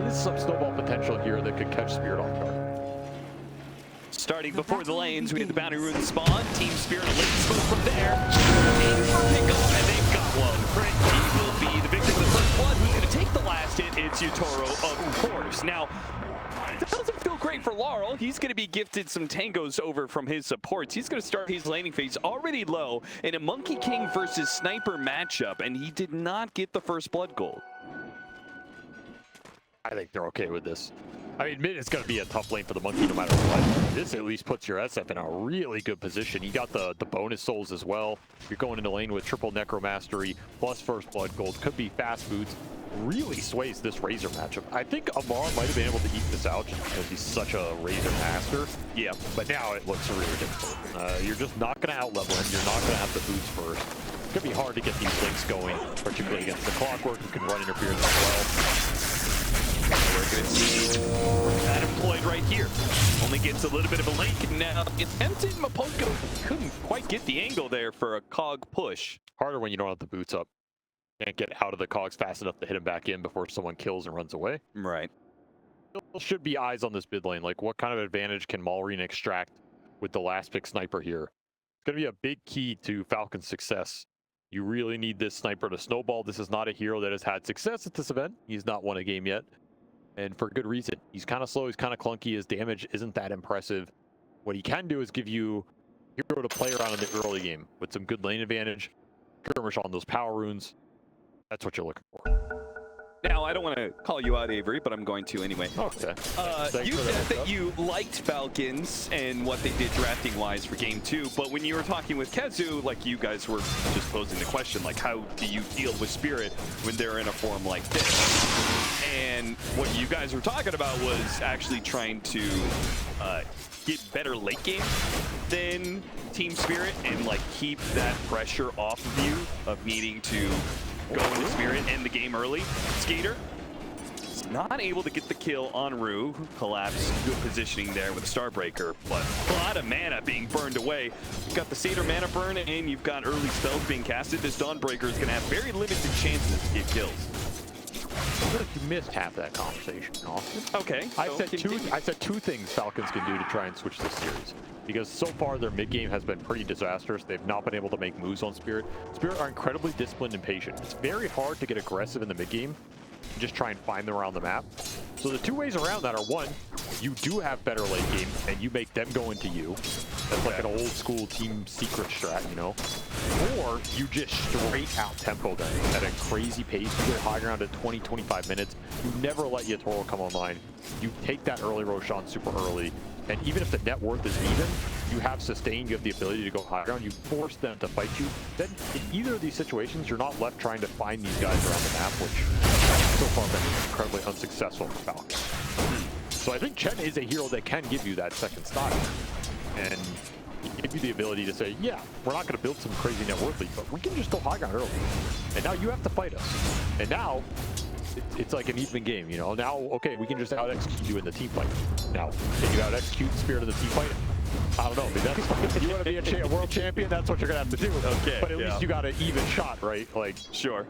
is some snowball potential here that could catch Spirit off guard. Starting before the lanes, we had the bounty rune spawn. Team Spirit a late smoke from there. Aim for pickoff, and they've got one. Crit, he will be the victim of the first blood. Who's going to take the last hit? It's Yatoro, of course. Now, that doesn't feel great for Laurel. He's going to be gifted some tangos over from his supports. He's going to start his laning phase already low in a Monkey King versus Sniper matchup, and he did not get the first blood gold. I think they're okay with this. I mean, mid is going to be a tough lane for the Monkey no matter what. This at least puts your SF in a really good position. You got the bonus souls as well. You're going into lane with triple necromastery plus first blood gold. Could be fast boots. Really sways this Razor matchup. I think Amar might have been able to eke this out just because he's such a Razor master. Yeah, but now it looks really difficult. You're just not going to outlevel him. You're not going to have the boots first. It's going to be hard to get these links going, particularly against the Clockwork, who can run interference as well. We're going to see that employed right here. Only gets a little bit of a link. Now, attempted Mapoko couldn't quite get the angle there for a cog push. Harder when you don't have the boots up. Can't get out of the cogs fast enough to hit him back in before someone kills and runs away. Right. There should be eyes on this mid lane. Like, what kind of advantage can Malrine extract with the last pick sniper here? It's going to be a big key to Falcon's success. You really need this sniper to snowball. This is not a hero that has had success at this event. He's not won a game yet. And for good reason. He's kind of slow, he's kind of clunky, his damage isn't that impressive. What he can do is give you a hero to play around in the early game with some good lane advantage, skirmish on those power runes. That's what you're looking for. Now, I don't want to call you out, Avery, but I'm going to anyway. Okay. You said that you liked Falcons and what they did drafting-wise for Game 2, but when you were talking with Kezu, like, you guys were just posing the question, like, how do you deal with Spirit when they're in a form like this? And what you guys were talking about was actually trying to get better late game than Team Spirit and, like, keep that pressure off of you of needing to go into Spirit, end the game early. Skater is not able to get the kill on Rue, who collapsed. Good positioning there with Starbreaker, but a lot of mana being burned away. You've got the Satyr mana burn, and you've got early spells being casted. This Dawnbreaker is going to have very limited chances to get kills. I feel like you missed half that conversation, Austin. Okay. I said two things Falcons can do to try and switch this series. Because so far their mid game has been pretty disastrous. They've not been able to make moves on Spirit. Spirit are incredibly disciplined and patient. It's very hard to get aggressive in the mid game and just try and find them around the map. So the two ways around that are, one, you do have better late game and you make them go into you. That's like an old school team secret strat, you know? Or you just straight out tempo them at a crazy pace. You get high ground at 20, 25 minutes. You never let Yatoro come online. You take that early Roshan super early. And even if the net worth is even, you have sustained, you have the ability to go high ground, you force them to fight you. Then in either of these situations, you're not left trying to find these guys around the map, which so far been incredibly unsuccessful for Falcon. So I think Chen is a hero that can give you that second style. And give you the ability to say, yeah, we're not going to build some crazy net worth league, but we can just go high ground early. And now you have to fight us. And now, it's like an even game, you know? Now, okay, we can just out-execute you in the team fight. Now, can you out-execute Spirit in the team fight? I don't know. I mean, that's, you want to be a world champion, that's what you're going to have to do. Okay. But at least you got an even shot, right? Like, sure.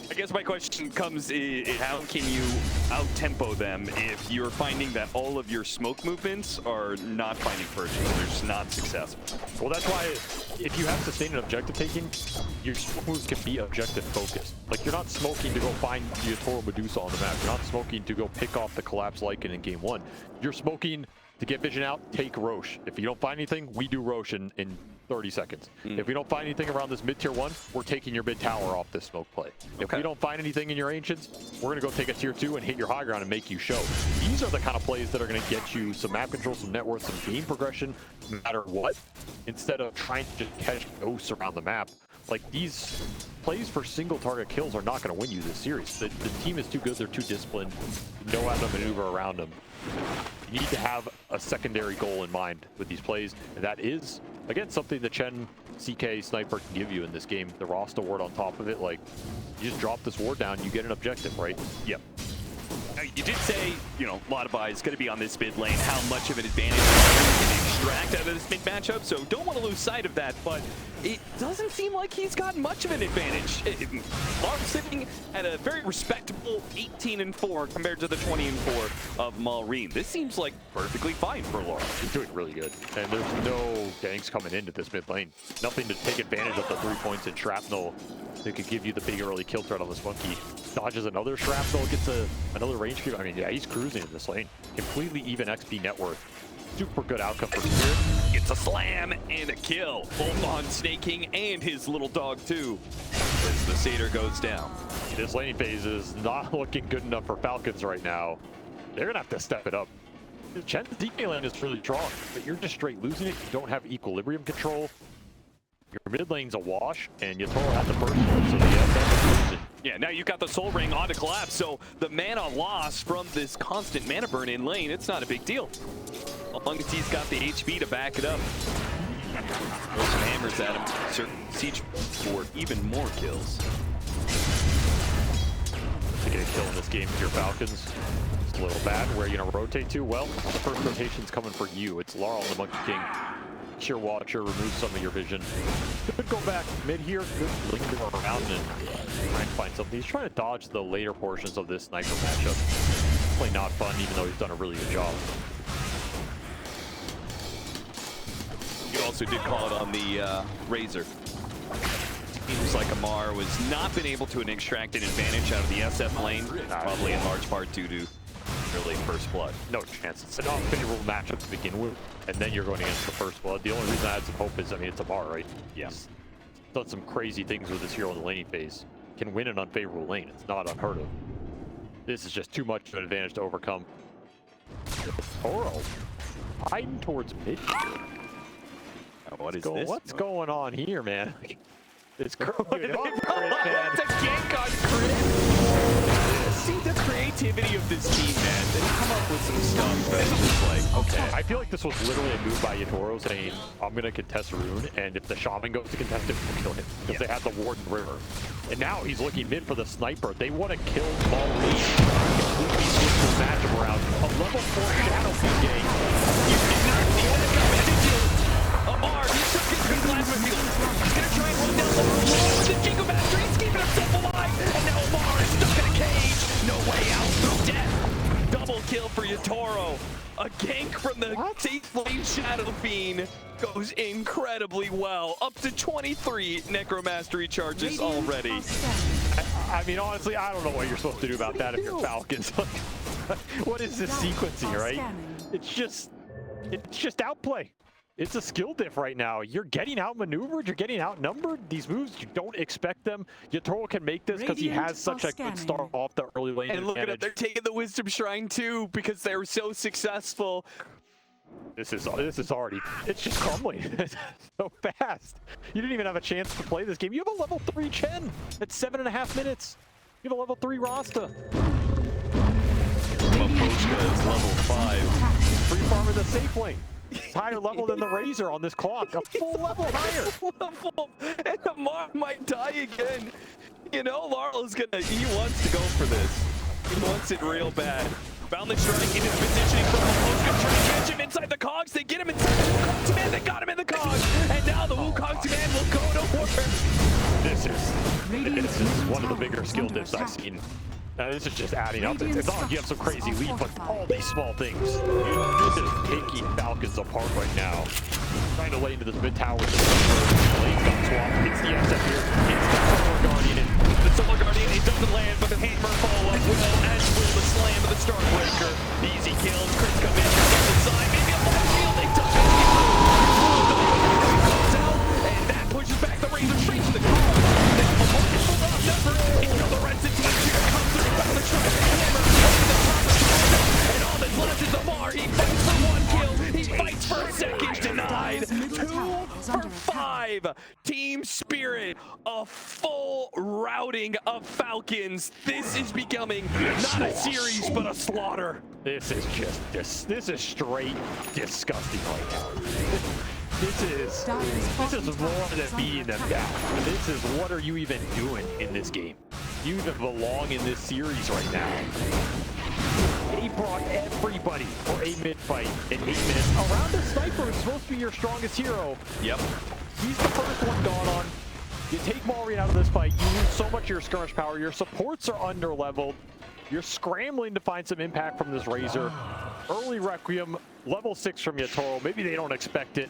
I guess my question comes is, how can you out-tempo them if you're finding that all of your smoke movements are not finding purchase, they're just not successful? Well, that's why if you have sustained and objective taking, your smoke moves can be objective focused. Like, you're not smoking to go find the Yatoro Medusa on the map. You're not smoking to go pick off the Collapse Lycan in game 1. You're smoking to get vision out, take Roche. If you don't find anything, we do Roche in 30 seconds. If we don't find anything around this mid tier 1, we're taking your mid tower off this smoke play. If we don't find anything in your ancients, we're going to go take a tier 2 and hit your high ground and make you show. These are the kind of plays that are going to get you some map control, some net worth, some game progression, no matter what, instead of trying to just catch ghosts around the map. Like, these plays for single target kills are not going to win you this series. The team is too good, they're too disciplined, you know how to maneuver around them. You need to have a secondary goal in mind with these plays, and that is, again, something the Chen CK Sniper can give you in this game. The Rasta ward on top of it, like, you just drop this ward down, you get an objective, right? Yep. Now, you did say, you know, a lot of eyes going to be on this mid lane. How much of an advantage can interact out of this mid matchup, so don't want to lose sight of that, but it doesn't seem like he's got much of an advantage. Lark sitting at a very respectable 18-4 compared to the 20-4 of Maureen. This seems like perfectly fine for Laura. He's doing really good. And there's no ganks coming into this mid lane. Nothing to take advantage of the 3 points in shrapnel that could give you the big early kill threat on this monkey. Dodges another shrapnel, gets another range creep. I mean, yeah, he's cruising in this lane. Completely even XP net worth. Super good outcome for Spirit. Gets a slam and a kill. Both on Snake King and his little dog too, as the satyr goes down. This laning phase is not looking good enough for Falcons right now. They're gonna have to step it up. Chen's DK lane is really strong, but you're just straight losing it. You don't have equilibrium control. Your mid lane's a wash, and Yatoro had the first one, so the SF is losing. Yeah, now you've got the Soul Ring on to collapse, so the mana loss from this constant mana burn in lane, it's not a big deal. As long as he's got the HP to back it up. Throw some hammers at him. Certain siege for even more kills. To get a kill in this game with your Falcons, it's a little bad. Where are you gonna rotate to? Well, the first rotation's coming for you. It's Laurel and the Monkey King. Sheer Watcher, remove some of your vision. Could go back mid here, could linger around and try and find something. He's trying to dodge the later portions of this sniper matchup. Definitely not fun, even though he's done a really good job. You also did call it on the Razor. Seems like Amar was not been able to extract an advantage out of the SF lane, probably in large part due to really first blood. No chance. It's an unfavorable matchup to begin with, and then you're going against the first blood. The only reason I had some hope is, I mean, it's Amar, right? Yeah. He's done some crazy things with this hero in the laning phase. Can win an unfavorable lane. It's not unheard of. This is just too much of an advantage to overcome. Toro hiding towards mid here. What is this? What's going on here, man? It's crazy. It's a gank on Chris. See the creativity of this team, man. They come up with some stuff that is just like, okay. I feel like this was literally a move by Yatoro saying, I'm going to contest Rune, and if the Shaman goes to contest him, we'll kill him. Because they had the Warden River. And now he's looking mid for the sniper. They want to kill Maureen. Completely switch this matchup around. A level 4 Shadow Fiend game. You did not see that coming, did you? Amar, he's stuck into the plasma field. He's going to try and run down the wall with the Giga Master. He's keeping himself alive. And now Amar is stuck in a cage. No way out through death. Double kill for Yatoro. A gank from the safelane Shadow Fiend goes incredibly well. Up to 23 Necromastery charges already. I mean, honestly, I don't know what you're supposed to do about that if you're Falcons. What is this sequencing, right? It's just outplay. It's a skill diff right now. You're getting outmaneuvered. You're getting outnumbered. These moves, you don't expect them. Yatoro can make this because he has such a good start off the early lane. And look at it, they're taking the Wisdom Shrine too because they were so successful. This is already, it's just crumbling so fast. You didn't even have a chance to play this game. You have a level 3 Chen at 7.5 minutes. You have a level 3 Rasta. Maposhka is level 5. Free farmer the safe lane. It's higher level than the Razor on this clock. A full level higher. Level, and Amar might die again. You know, Laurel's he wants to go for this. He wants it real bad. Found the shrine in his positioning from Maposhka, trying to catch him inside the cogs. They get him inside the Wukong's command. They got him in the cogs. And now the Wukong's command will go to work. This is one of the bigger skill diffs I've seen. This is just adding up. It's not like you have some crazy lead, but all these small things. This is taking Falcons apart right now. Trying to lay into this mid tower with the lane gun swap. It's the SF here. It's the Solar Guardian. The Solar Guardian, it doesn't land, but the hammer follow-up will, as will the slam of the Starbreaker. Easy kills. Chris come in from the side. Maybe a full shield. They touch it. Comes out, and that pushes back the Razor straight to the car. Then a market full of number. It's got the Red City here. Comes through. Found the truck. Hammer over the top of the and all that's left is Amar. He fights for 1 kill. He fights for a second. Denied. 2 for 5. Team Spirit. A full routing of Falcons. This is becoming not a series, but a slaughter. This is just this is straight disgusting right now. This is more than beating them down. This is what are you even doing in this game? You even belong in this series right now. He brought everybody for a mid-fight in 8 minutes. Around the sniper is supposed to be your strongest hero. Yep. He's the first one gone on. You take Malrine out of this fight, you lose so much of your skirmish power. Your supports are under-leveled. You're scrambling to find some impact from this Razor. Early Requiem, level 6 from Yatoro. Maybe they don't expect it.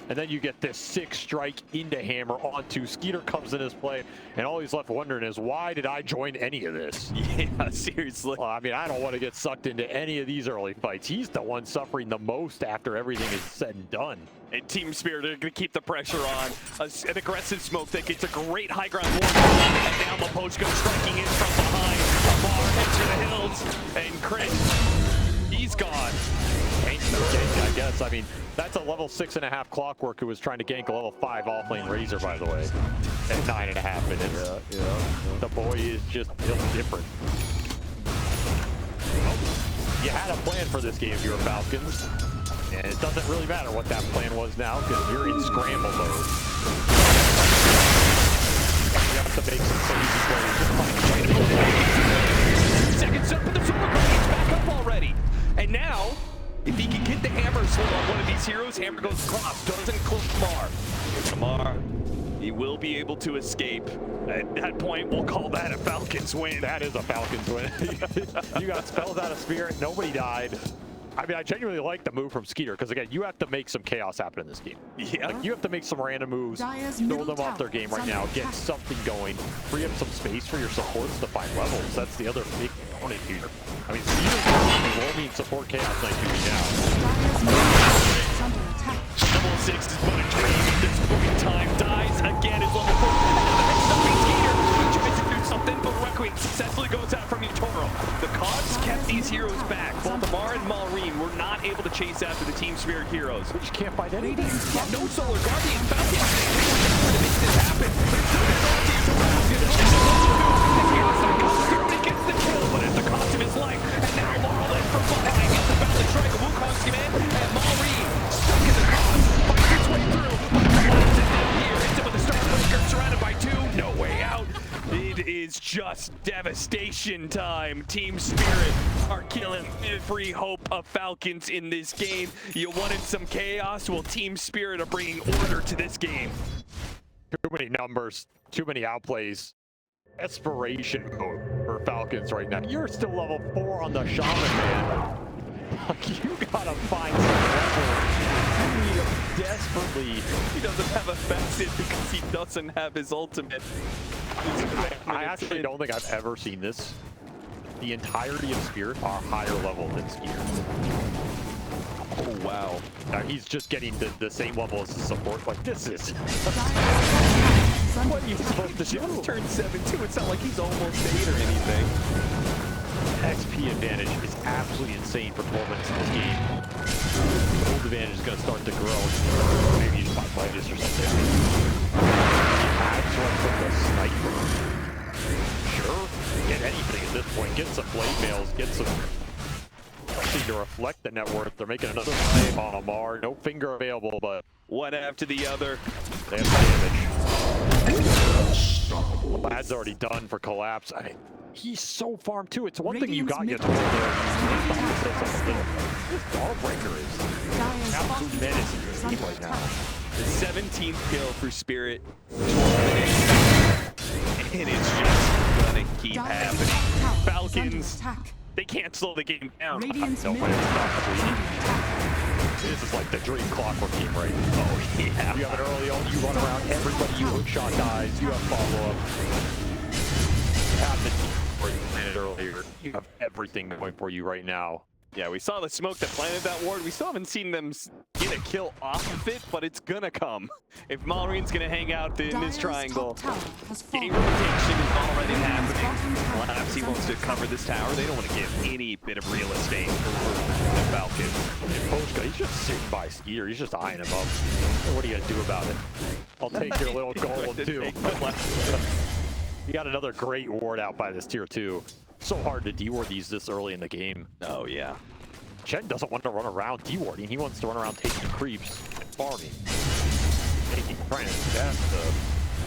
And then you get this 6 strike into hammer onto. Skeeter comes in his play, and all he's left wondering is, why did I join any of this? Yeah, seriously. Well, I mean, I don't want to get sucked into any of these early fights. He's the one suffering the most after everything is said and done. And Team Spirit are going to keep the pressure on. An aggressive smoke that gets a great high ground warning. And now Mapochko striking in from behind. Amar heads to the hills. And Chris, he's gone. I guess. I mean, that's a level 6.5 Clockwork who was trying to gank a level 5 off-lane Razor, by the way, at 9.5 minutes. Yeah. The boy is just built different. You had a plan for this game if you were Falcons, and it doesn't really matter what that plan was now because you're in scramble mode. You have to make some crazy plays. Seconds up, but the Super Grenades back up already. And now, if he can get the hammer slow on one of these heroes, hammer goes across, doesn't clip Amar. Amar, he will be able to escape. At that point, we'll call that a Falcons win. That is a Falcons win. You got spells out of Spirit, nobody died. I mean, I genuinely like the move from Skeeter, because again, you have to make some chaos happen in this game. Yeah. Like, you have to make some random moves, throw them off their game right now, get something going, free up some space for your supports to find levels. That's the other big component here. I mean, Skeeter will mean support chaos like you now. Level 6 is but a dream at this point in time. Dies again as level 4. Skeeter tries to do something, but Requiem successfully goes out from Yatoro. The cogs kept these heroes back. Both Amar and Malrine were not able to chase after the Team Spirit heroes. We just can't find anything. Yeah, no Solar Guardian. Falcons to make this happen. He gets the kill, but at the cost of his life. And now Marlin from behind gets the Valley Strike. Wukong's come in, and Malrine stuck in the cogs. Fights his way through. Collapses down here. Hits him with a Starbreaker, surrounded by 2. No way out. It is just devastation time. Team Spirit are killing every hope of Falcons in this game. You wanted some chaos? Well, Team Spirit are bringing order to this game. Too many numbers, too many outplays. Desperation mode for Falcons right now. You're still level 4 on the Shaman, man. You gotta find some level. You need desperately. He doesn't have a facet because he doesn't have his ultimate. I actually don't think I've ever seen this. The entirety of Spirit are higher level than Skeeter. Oh, wow. Now he's just getting the same level as the support. Like, this is... what are you supposed to do? Just turned 7 too. It's not like he's almost 8 or anything. XP advantage is absolutely insane for 12 minutes in this game. Gold advantage is going to start to grow. Maybe you just buy Midas or something. From the sniper. Sure, get anything at this point. Get some blade mails, get some something to reflect the net worth. They're making another play on Amar. No finger available, but one after the other. They have damage. Lad's already done for collapse. I mean, he's so farmed too. It's one thing you got Yatoro there. This Dawnbreaker is absolute menace in this team right now. The 17th kill for Spirit. And it's just gonna keep happening. Falcons, they can't slow the game down. This is like the dream Clockwork game, right? Oh, yeah. You have an early on, you run around, everybody you hookshot dies, you have follow-up. You have the team where you landed earlier. You have everything going for you right now. Yeah, we saw the smoke that planted that ward. We still haven't seen them get a kill off of it, but it's gonna come. If Malrine's gonna hang out in this triangle, game rotation is already happening. Collapse, he wants to cover this tower. They don't want to give any bit of real estate for the Falcons. And Poshka, he's just sitting by Skeeter. He's just eyeing him up. What are you gonna do about it? I'll take your little gold too. You got another great ward out by this tier 2. So hard to de-ward these this early in the game. Oh, yeah. Chen doesn't want to run around de-warding. He wants to run around taking creeps and farming. Trying his best to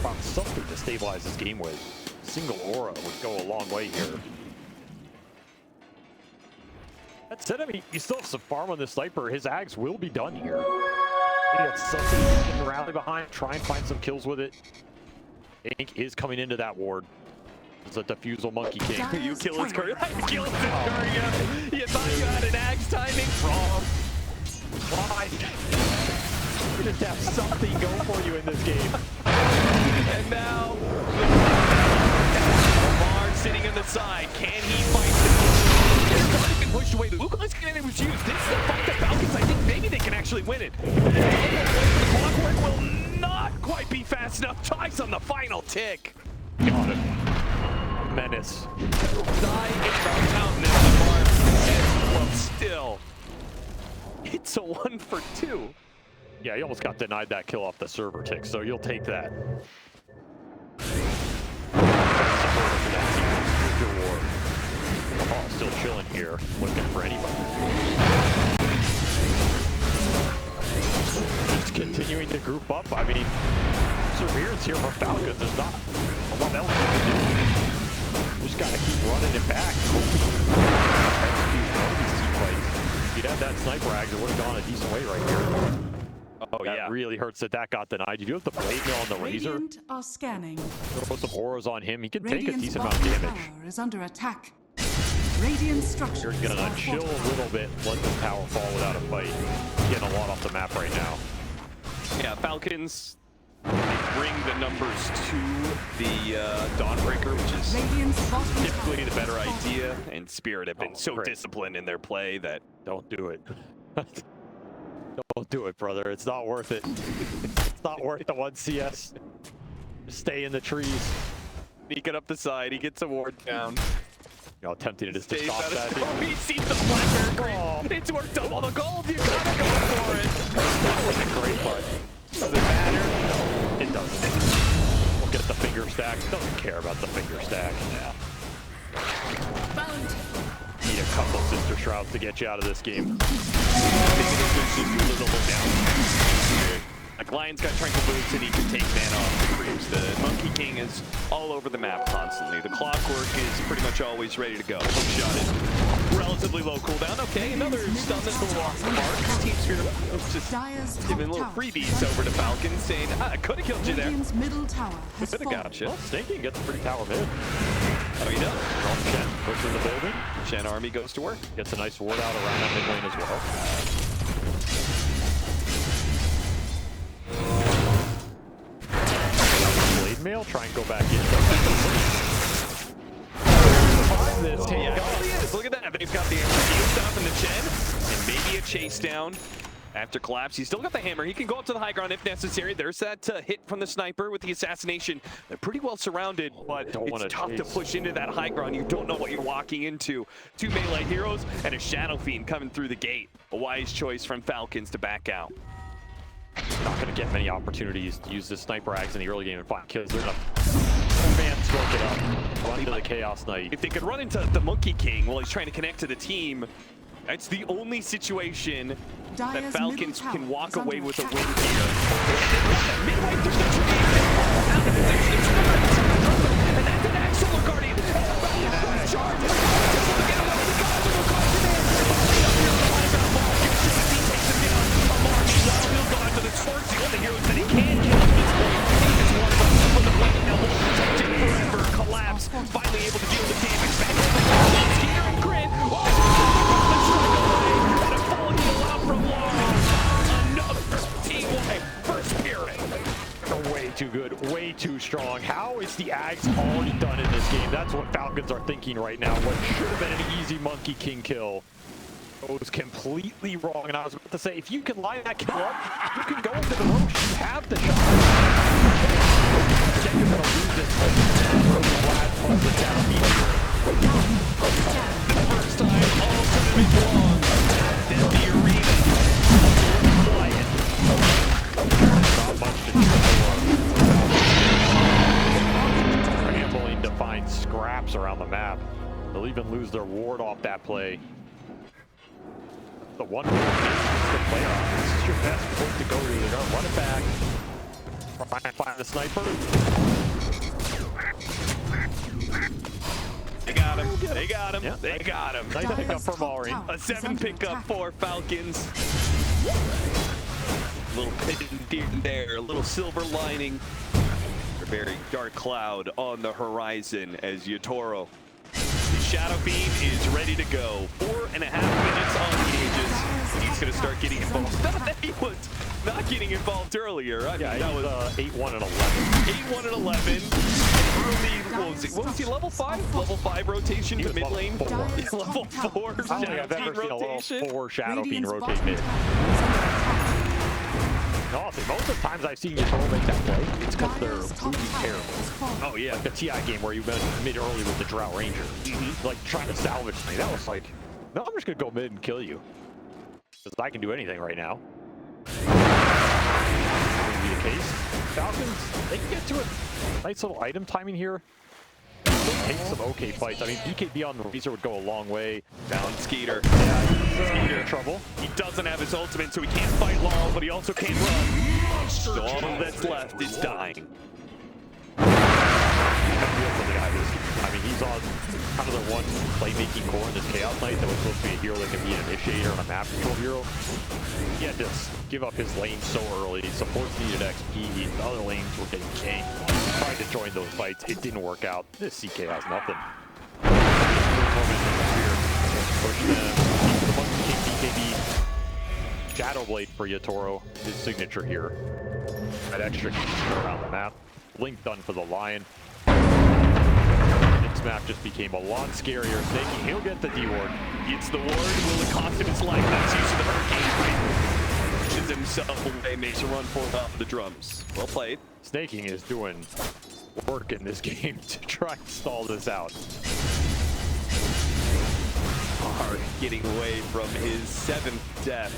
find something to stabilize this game with. Single aura would go a long way here. That said, I mean, you still have some farm on the sniper. His ags will be done here. He got something he can rally behind, try and find some kills with it. Ink is coming into that ward. It's a defusal monkey king. You kill his courier. Kill his courier. You thought you had an axe timing? Wrong. Why? You just have something go for you in this game. And now, Lamar sitting on the side. Can he fight the He's already been pushed away. The Wukong's cannon was used. This is the fight that Falcons, I think maybe they can actually win it. The clockwork will not quite be fast enough. Ties on the final tick. Got it. Menace. Die in the mountain as Lamar is still. It's a 1 for 2. Yeah, he almost got denied that kill off the server tick, so you'll take that. Oh, still chilling here, looking for anybody. Just continuing to group up. I mean, perseverance here for Falcons. There's not a lot else you can do. Just gotta keep running it back. If you'd had that sniper ag, it would have gone a decent way right here. Oh, that yeah. really hurts that got denied. You do have the blade mill on the razor. Radiant are scanning. Throw some auras on him. He can take a Radiant's decent amount of bottom damage. tower is under attack. Radiant structures You're gonna are chill a fortified. little bit, let the tower fall without a fight. Getting a lot off the map right now. Yeah, Falcons bring the numbers to the Dawnbreaker, which is Radiant's bottom typically tower the better is fortified. idea, and Spirit have been so great. disciplined in their play that Don't do it. Don't do it, brother. It's not worth it. It's not worth the 1 CS. Just stay in the trees. sneaking up the side, he gets a ward down. You know, tempting it is to Stays stop out of that. scope. He sees the black bear. Oh. It's worth double the gold. You gotta go for it. That was a great putt. Does it matter? It doesn't. We'll get the finger stack. Doesn't care about the finger stack. Yeah. Need a couple sister shrouds to get you out of this game. Like Lion's got Tranquil Boots and he can take mana off the creeps. The Monkey King is all over the map constantly. The Clockwork is pretty much always ready to go. Hookshot it. Relatively low cooldown. Okay, another stun that's a little off the mark. Team Spirit just giving little freebies over to Falcon, saying, I could have killed you there. Radiant's middle tower has Could have fallen. got you. Well, Stinking gets a pretty tower mid. Oh, he does. Shen puts in the building. Shen army goes to work. Gets a nice ward out around that mid lane as well. Blade mail, try and go back in. Find this take. Yeah, oh, yes. Look at that. They've got the shield stuff in the Chen, and maybe a chase down. After collapse, he's still got the hammer. He can go up to the high ground if necessary. There's that hit from the sniper with the assassination. They're pretty well surrounded, but it's tough to push into that high ground. You don't know what you're walking into. 2 melee heroes and a Shadow Fiend coming through the gate. A wise choice from Falcons to back out. Not going to get many opportunities to use the sniper ags in the early game and find kills. They're going to man stroke it up, run to the Chaos Knight. If they could run into the Monkey King while he's trying to connect to the team, that's the only situation that Dire's Falcons middle can tower walk is away under with a attack. win here. Midway, there's no trade. And that's an Axel Guardian. Charge. The only heroes that he can kill at this point. He's one of them, but the blade now will protect him forever. Collapse, finally able to deal the damage. Back over the Skier and Grit. Oh, the strike away, and a full heal out from Laura. Another team wipe for Spirit. Way too good, way too strong. How is the Ags already done in this game? That's what Falcons are thinking right now. What should have been an easy Monkey King kill goes completely wrong. And I was about to say, if you can line that kill up, you can go into the roach. You have the shot. Jacob gonna lose this. Vlad pulls it down immediately. The first time, all tournament long. Then the arena. Quiet. Not much to do. Scrambling to find scraps around the map. They'll even lose their ward off that play. The one the player. This is your best point to go to. They're gonna run it back. Try and find the sniper. They got him. They got him. Yeah. They got him. Nice pickup for Mauri. A 7 pickup for Falcons. A little pin there, a little silver lining. A very dark cloud on the horizon as Yatoro. The Shadow Fiend is ready to go. 4.5 minutes on the Aegis. He's going to start getting involved. Not that he was not getting involved earlier. I mean, that was 8-1 and 11. 8-1 and 11. What was he, level 5? Level 5 rotation to mid lane? Level 4 I don't think I've ever seen a level rotation. 4 Shadow Fiend Radiant's rotate bottom mid. tower is under attack. Honestly, most of the times I've seen Yatoro make that play, it's because they're Dire's top losing tower terrible. has fallen. Oh yeah. Like the TI game where you went mid early with the Drow Ranger. Like trying to salvage something. That was like, no, I'm just going to go mid and kill you. Because I can do anything right now. That would be the case. Falcons, they can get to a nice little item timing here. Take some okay fights. I mean, BKB on the Razor would go a long way. Down Skeeter. Yeah, Skeeter in trouble. He doesn't have his ultimate, so he can't fight Laurel, but he also can't run. So all that's left is dying. I mean, he's on kind of the one playmaking core in this Chaos Knight that was supposed to be a hero that can be an initiator and a map control hero. He had to give up his lane so early. Supports needed XP. The other lanes were getting ganked. Tried to join those fights. It didn't work out. This CK has nothing. Push them. The Monkey King BKB. Shadow Blade for Yatoro. His signature here. That extra around the map. Blink done for the Lion. This map just became a lot scarier. Snaky, he'll get the D-ward. Gets the ward, will it cost him his life? That's use of the Hurricane. Pushes himself away, makes a run for off the drums. Well played. Snaking is doing work in this game to try and stall this out. Hard getting away from his 7th death.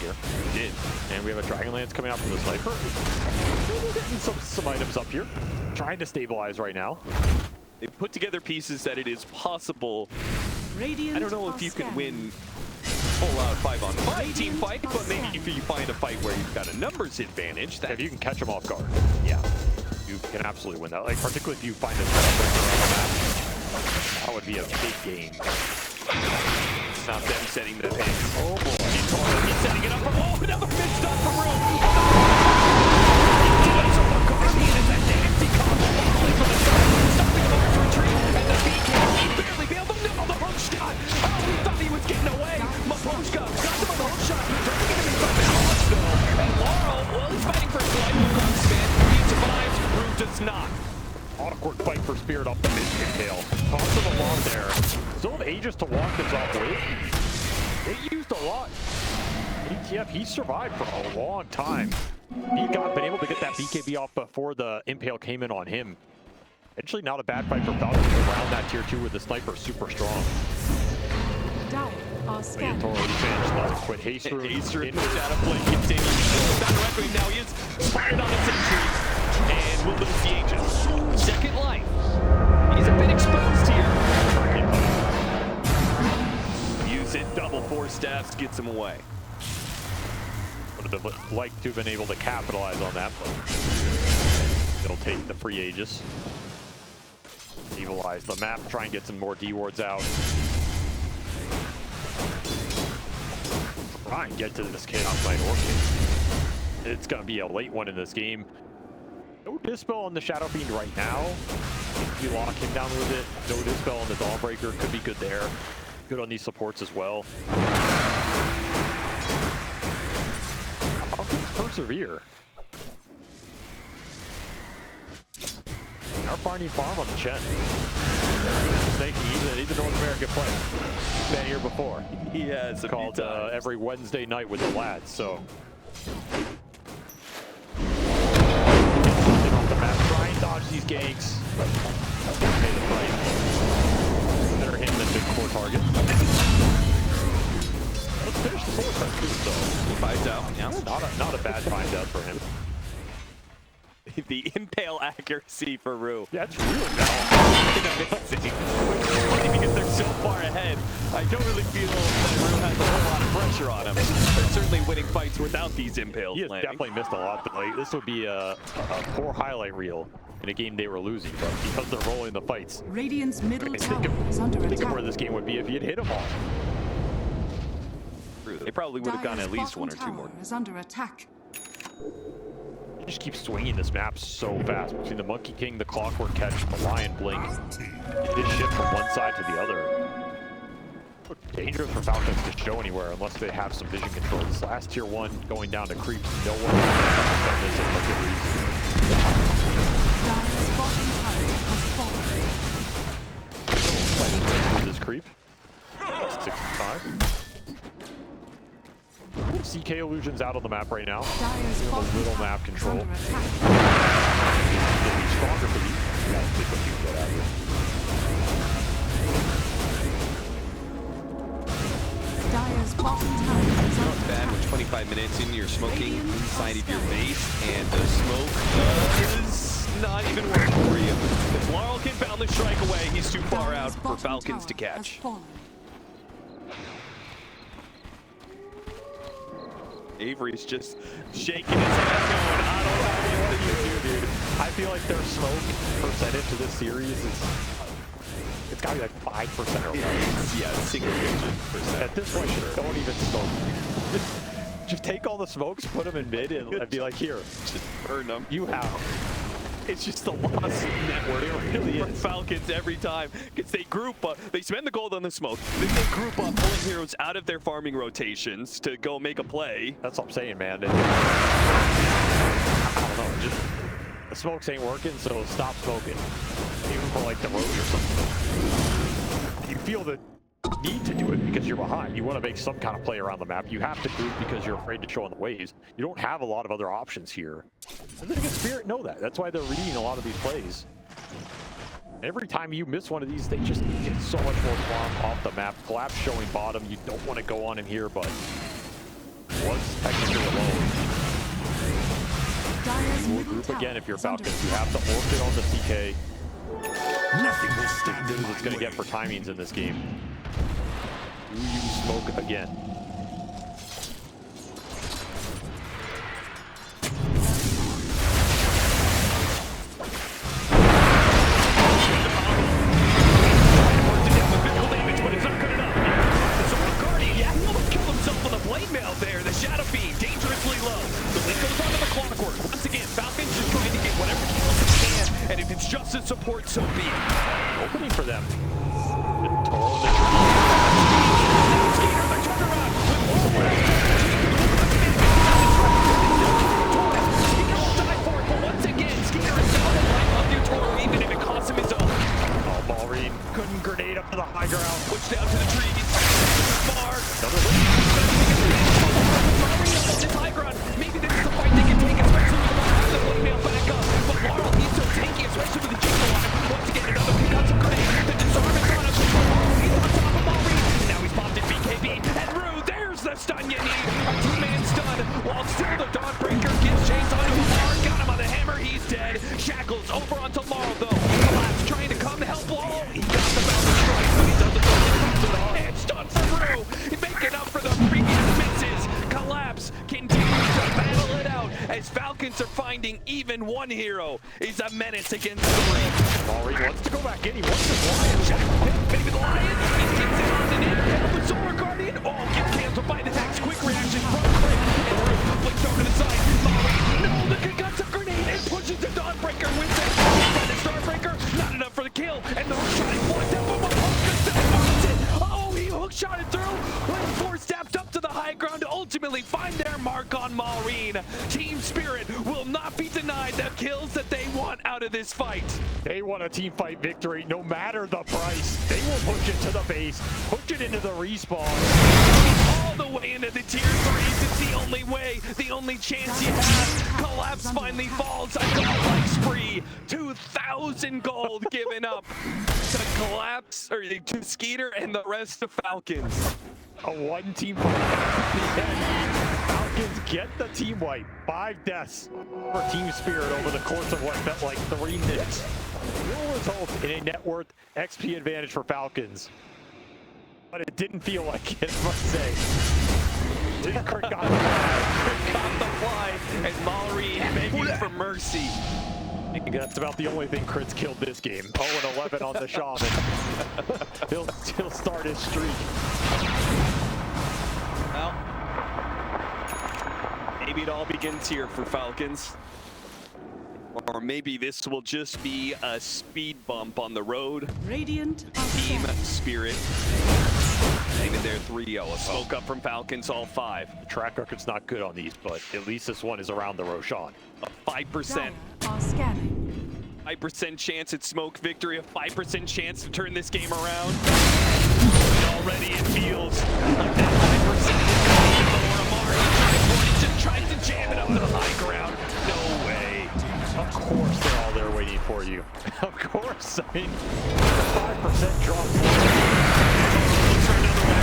Here. We did. And we have a Dragonlance coming out from the sniper. We're getting some items up here. Trying to stabilize right now. They put together pieces that it is possible. Radiant I don't know if you can win full-out 5-on-5 team fight, but maybe if you find a fight where you've got a numbers advantage, that If you can catch them off guard, yeah, you can absolutely win that. Like, particularly if you find a breaker on the map, that would be a big game. It's not them setting the pace. Oh boy. He's setting it up for another mid stop for Room. Stopping him on his retreat, and the BK barely failed him. No, the hook shot. Oh, he thought he was getting away. Mapochka got him on the hook shot. Dragging him in front of the house, though. And Laurel, well, he's fighting for his life. Wukong spin. He survives. Room does not. Awkward fight for Spirit up the mid tail. Toss him along there. Still have Aegis to walk this off with. They used a lot. ATF, he survived for a long time. He been able to get that BKB off before the Impale came in on him. Actually, not a bad fight for Falcon around that tier 2 with the sniper super strong. Dire are scanning. Yatoro defense doesn't quit. Haste room. Haste room puts out a play, continues. Down directly, now he is fired on a sentry. And will lose the Aegis. Second life. He's a bit exposed here. Use it, double 4 staffs, gets him away. Would have liked to have been able to capitalize on that, but they'll take the free Aegis. Evilize the map, try and get some more D-wards out. Try and get to this Chaos Knight Orchid. It's going to be a late one in this game. No Dispel on the Shadow Fiend right now. If you lock him down with it, no Dispel on the Dawnbreaker could be good there. Good on these supports as well. Persevere. Our Barney Farm on the Chen. He's a North American player. He's been here before. He has Called every Wednesday night with the lads, so. Off the map, try and dodge these ganks. Pay the price. Better him than big core target. Let's finish the solar crest too, so. He fights out. Yeah. Not a bad find out for him. The impale accuracy for Rue. Yeah, it's really bad. Amazing. Funny because they're so far ahead. I don't really feel that Rue has a whole lot of pressure on him. They're certainly winning fights without these impales. He has landing. definitely missed a lot. But like, this would be a poor highlight reel in a game they were losing, but because they're rolling the fights. Radiant's middle Think tower is under of where attack. this game would be if you'd hit them all. They probably would have gotten Dire's at least bottom one or two tower more. is under attack. You just keep swinging this map so fast between the Monkey King, the Clockwork Catch, the Lion Blink. You just shift from one side to the other. Dangerous for Falcons to show anywhere unless they have some vision control. This last tier 1 going down to creeps. No one has this in a good reason. Dire's bottom tower has fallen. This creep. 65. CK illusions out on the map right now. Dire's A bottom little tower map is control. under attack. They'll be stronger for these. You gotta take what you can get out of here. Dire's bottom tower is Not under bad attack. with 25 minutes in, you're smoking inside of your base, and the smoke is not even working for you. If Laurel can bound the strike away, he's too far out Dire's for bottom Falcons to tower has catch. fallen. Avery's just shaking his head going, I don't know what you do, dude. I feel like their smoke percentage to this series is, it's gotta be like 5% or less. Yeah, single-digit percent. At this point, don't even smoke. Just take all the smokes, put them in mid, and be like, here, Just burn them. you have. It's just the lost network. It really For is. Falcons every time, because they group up, they spend the gold on the smoke, then they group up, pulling heroes out of their farming rotations to go make a play. That's what I'm saying, man. I don't know. Just the smokes ain't working, so stop smoking. Even for like the road or something. You feel the need to do it because you're behind. You want to make some kind of play around the map. You have to group because you're afraid to show on the waves. You don't have a lot of other options here. And then against Spirit know that. That's why they're reading a lot of these plays. Every time you miss one of these, they just get so much more farm off the map. Collapse showing bottom. You don't want to go on in here, but was technically alone. Dire's We'll middle group tower again if you're is under Falcons. You attack. have to orchid on the CK. Nothing will stand This in is my it's going to way. get for timings in this game. Do you smoke again? But it's not good enough. The Sword of Guardian, yeah, he almost killed himself with a blade mail there. The Shadow Fiend, dangerously low. The link goes onto the Clockwork. Once again, Falcons just trying to get whatever kills they can, and if it's just a support, so be it. Opening for them. Yatoro, Skater, the turnaround with Skater will die for it, but once again, Skater is out of life of Yatoro, even if it costs him his own. oh, Ballreen couldn't grenade up to the high ground. Push down to the trees. Far. Another hit. This high ground. Maybe this is the fight they can take, especially with the blade mail back up. But Laurel, he's so tanky, especially with the jiggle line. Once again, another concussive grenade. The disarm is on him. He's on top of Maureen. Now he's popped in BKB. And Rue, there's the stun you need. A two-man stun. While still the Dawnbreaker gets chased onto Laurel. Got him on the hammer. He's dead. Shackles over onto Laurel, though. Collapse trying to come to help Laurel. He got the bounce strike, but he doesn't go to the and stun for Rue. Making up for the previous misses. Collapse continues to battle it out as Falcons are finding even one hero is a menace against three. Ballreen wants to go back in. He wants to fly. Shackle hit, maybe the Lion. He gets it on the net. Help with Solar Guardian. Oh, gets canceled by the next quick reaction from Crit. And Rue flicks over to the side. Maureen, no, the concussive grenade and pushes the Dawnbreaker with it. By the Starbreaker, not enough for the kill. And the hook shot is blocked up by Oh, he hook shot it through. When four stepped up to the high ground to ultimately find their mark on Maureen. Team Spirit will not be denied the kills that they want out of this fight. They want a team fight victory no matter the price. They will push it to the base, push it into the respawn. All the way into the tier 3s. It's the only way, the only chance you have. Collapse finally falls. A godlike spree. 2,000 gold given up to Collapse, or to Skeeter and the rest of Falcons. A one-team fight at the end. Falcons get the team wipe. 5 deaths for Team Spirit over the course of what felt like 3 minutes. Will result in a net worth XP advantage for Falcons. But it didn't feel like it, I must say. Kurt got the fly. Got the fly, and Maureen begging for mercy. I think that's about the only thing Crit's killed this game. 0-11 on the Shaman. he'll start his streak. Well, maybe it all begins here for Falcons. Or maybe this will just be a speed bump on the road. Radiant are Team scanning. Spirit. Aiming there 3-0. A smoke up from Falcons, all 5. The track record's not good on these, but at least this one is around the Roshan. A 5%. Dire are scanning. 5% chance at smoke victory, a 5% chance to turn this game around. And already it feels like that 5% is going to be lower. Amari tries to jam it up to the high ground. No way. Of course they're all there waiting for you. Of course. I mean, 5% drop. Looks for another one.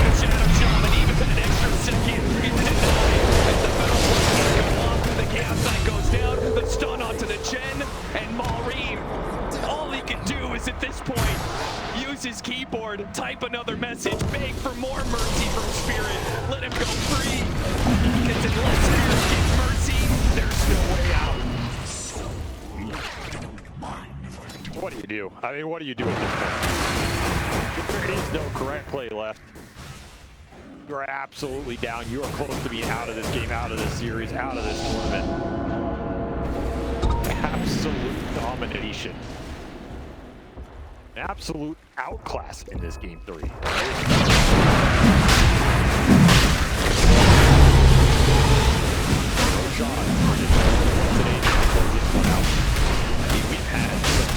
The Shadow Shaman, even an extra second. It's denied. As the battle force go off, the Chaos Knight goes down. The stun onto the Chen, and Maureen. All he can do is at this point use his keyboard, type another message, beg for more mercy from Spirit. Let him go free. Because unless Spirit gets mercy, there's no way out. What do you do? I mean, what do you do at this point? There is no correct play left. You're absolutely down. You are close to being out of this game, out of this series, out of this tournament. Absolute domination. Absolute outclass in this game 3. We've had some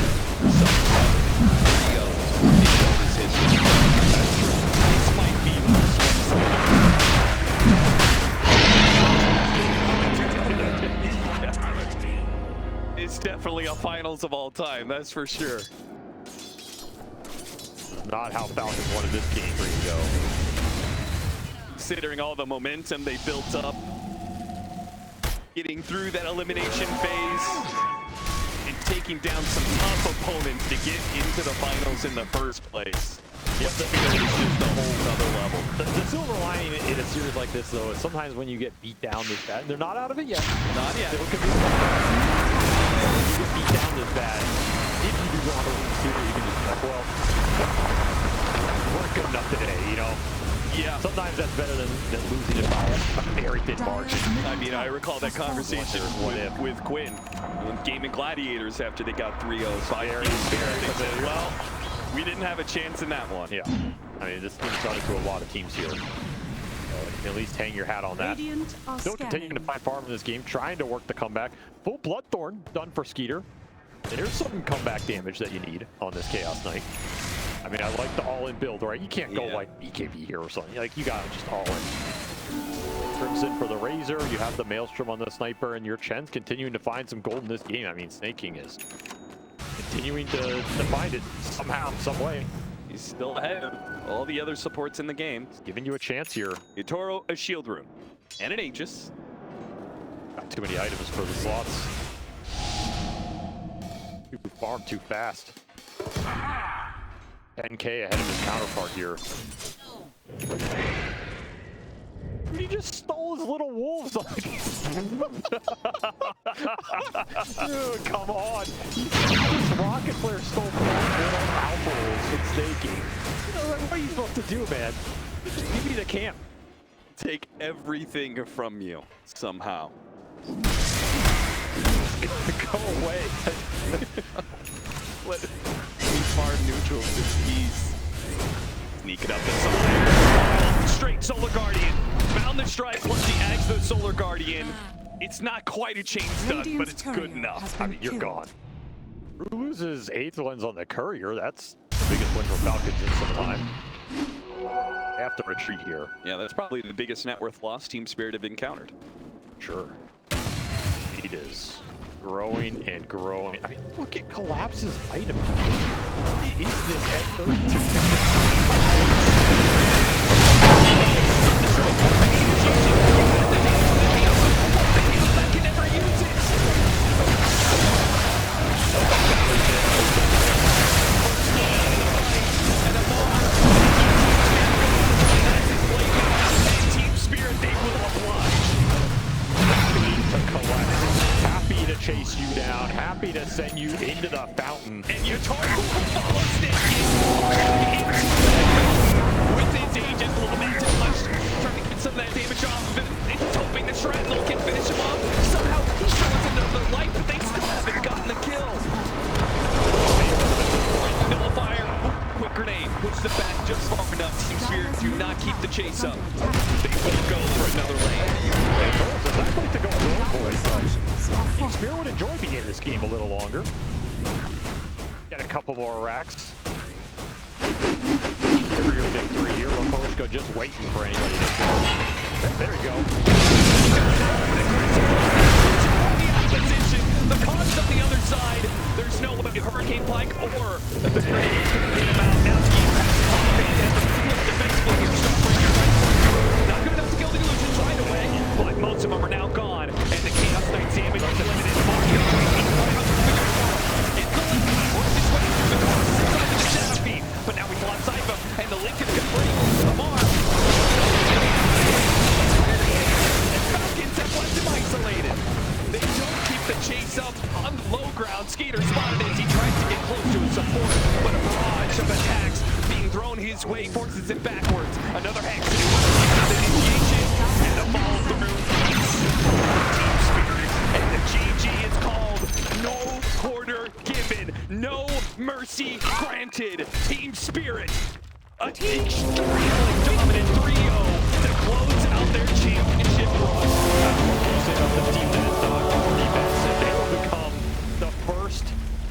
trios in Dota's history. This might be the most. It's definitely a finals of all time, that's for sure. Not how Falcons wanted this game 3 to go. Considering all the momentum they built up, getting through that elimination phase, and taking down some tough opponents to get into the finals in the first place. Yep, the field is just a whole other level. The silver lining in a series like this, though, is sometimes when you get beat down this bad, and they're not out of it yet. Not yet. Still could be when you get beat down this bad, if you do go on to win the series, you can just be like, well, we're good enough today, you know? Yeah. Sometimes that's better than losing it by a very thin margin. I mean, I recall that conversation with Quinn on Gaming Gladiators after they got 3-0. They said, well, we didn't have a chance in that one. Yeah. I mean, this team's done it to a lot of teams here. You can at least hang your hat on that. Radiant are Still continuing to find farm in this game, trying to work the comeback. Full Bloodthorn done for Skeeter. There's some comeback damage that you need on this Chaos Knight. I mean, I like the all-in build, right? You can't go like BKB here or something. Like, you gotta just all in. Crimson for the Razor. You have the Maelstrom on the Sniper, and your Chen's continuing to find some gold in this game. I mean, Snake King is continuing to find it somehow, some way. He's still ahead of all the other supports in the game. He's giving you a chance here. Yatoro, a Shield Rune, and an Aegis. Got too many items for the slots. You farm too fast. 10K ahead of his counterpart here. He just stole his little wolves. Dude, come on. This rocket flare stole little alpha wolves from Snaking. What are you supposed to do, man? Just give me the camp. Take everything from you, somehow. Go away. Let farm neutral to ease. Sneak it up inside. Straight Solar Guardian. Found the strike once he adds the Solar Guardian. It's not quite a chain stun, but it's good enough. I mean, you're gone. Who loses 8th lens on the Courier? That's the biggest win for Falcons in some time. They have to retreat here. Yeah, that's probably the biggest net worth loss Team Spirit have encountered. Sure. It is growing and growing. I mean, look at Collapse's item. What is this at 32? Team Spirit, they will oblige. Happy to chase you down. Happy grenade. Push the back just far enough. Team Spirit do not keep the chase up. They will go for another lane. I'd like to go road, boys. Team Spirit would enjoy being in this game a little longer. Get a couple more racks. Real victory here. Laposhko just waiting for anybody to go. There you go. Position. The cause on the other side. There's no Hurricane Plank or the grenade can get him out. Now Team has the flip defensively here. Starbreaker. Not good enough to kill the illusions right away, but most of them are now gone. And the Chaos Knight damage is limited. It's the link. Works his way through the car. Sits on the Shadow Fiend. But now we lost sight of him. And the link is going to bring Lamar. And Falcons have left him isolated. They don't keep the chase up on the low ground. Skeeter spotted as he tries to get close to his support, but a barrage of attacks being thrown his way forces him backwards. Another hex initiation and a follow through. Team Spirit and the GG is called. No quarter given, no mercy granted. Team Spirit, an extremely dominant 3-0 to close out